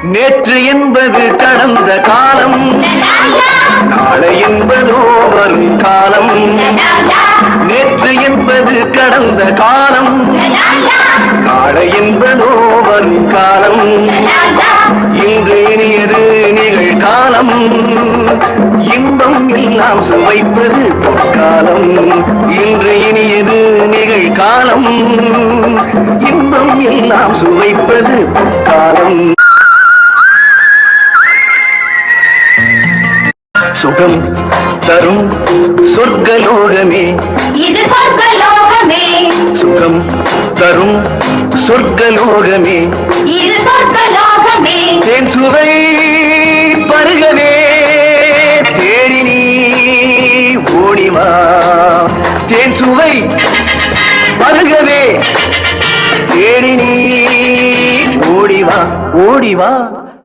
நேற்று என்பது கடந்த காலம், நாளை என்பதோ வரும் காலம். நேற்று என்பது கடந்த காலம், நாளை என்பதோ வரும் காலம். இன்று இனியது நிகழ்காலம், இன்பம் எல்லாம் சுவைப்பது பொற்காலம். இன்று இனியது நிகழ்காலம், இன்பம் எல்லாம் சுவைப்பது பொற்காலம். சுகம் தரும் சொர்க்கலோகமே, இது சொர்க்கலோகமே. சுகம் தரும் சொர்க்கலோகமே, இது சொர்க்கலோகமே. தேன் சுவை பருகவே தேடி நீ ஓடிவா. தேன் சுவை பருகவே தேடி நீ ஓடிவா, ஓடிவா.